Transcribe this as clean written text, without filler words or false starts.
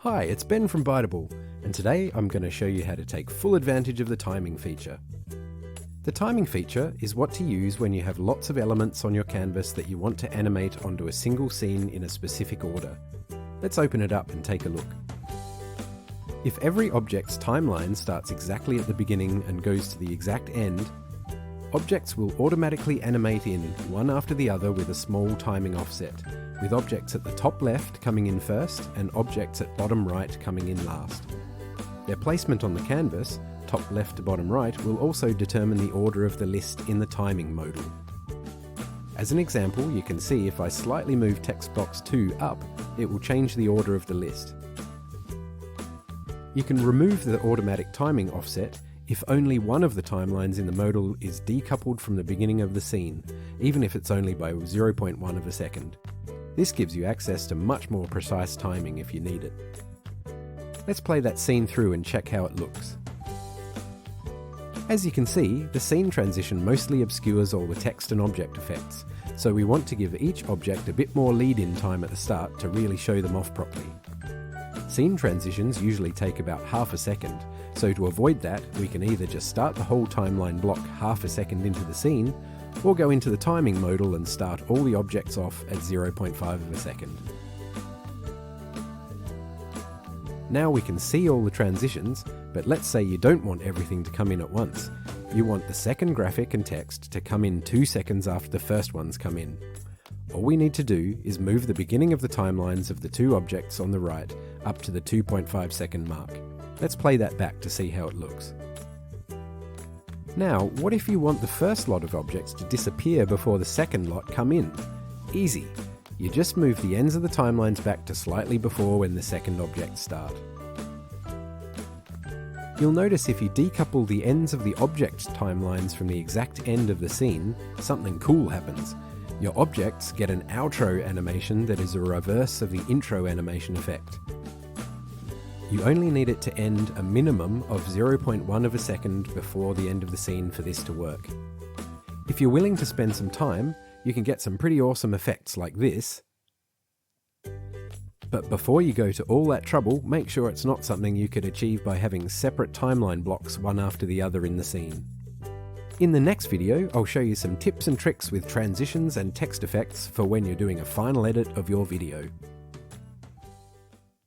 Hi, it's Ben from Biteable, and today I'm going to show you how to take full advantage of the timing feature. The timing feature is what to use when you have lots of elements on your canvas that you want to animate onto a single scene in a specific order. Let's open it up and take a look. If every object's timeline starts exactly at the beginning and goes to the exact end, objects will automatically animate in one after the other with a small timing offset, with objects at the top left coming in first and objects at bottom right coming in last. Their placement on the canvas, top left to bottom right, will also determine the order of the list in the timing modal. As an example, you can see if I slightly move text box 2 up, it will change the order of the list. You can remove the automatic timing offset if only one of the timelines in the modal is decoupled from the beginning of the scene, even if it's only by 0.1 of a second. This gives you access to much more precise timing if you need it. Let's play that scene through and check how it looks. As you can see, the scene transition mostly obscures all the text and object effects, so we want to give each object a bit more lead-in time at the start to really show them off properly. Scene transitions usually take about half a second, so to avoid that, we can either just start the whole timeline block half a second into the scene, or go into the timing modal and start all the objects off at 0.5 of a second. Now we can see all the transitions, but let's say you don't want everything to come in at once. You want the second graphic and text to come in 2 seconds after the first ones come in. All we need to do is move the beginning of the timelines of the two objects on the right up to the 2.5 second mark. Let's play that back to see how it looks. Now, what if you want the first lot of objects to disappear before the second lot come in? Easy. You just move the ends of the timelines back to slightly before when the second objects start. You'll notice if you decouple the ends of the object's timelines from the exact end of the scene, something cool happens. Your objects get an outro animation that is a reverse of the intro animation effect. You only need it to end a minimum of 0.1 of a second before the end of the scene for this to work. If you're willing to spend some time, you can get some pretty awesome effects like this. But before you go to all that trouble, make sure it's not something you could achieve by having separate timeline blocks one after the other in the scene. In the next video, I'll show you some tips and tricks with transitions and text effects for when you're doing a final edit of your video.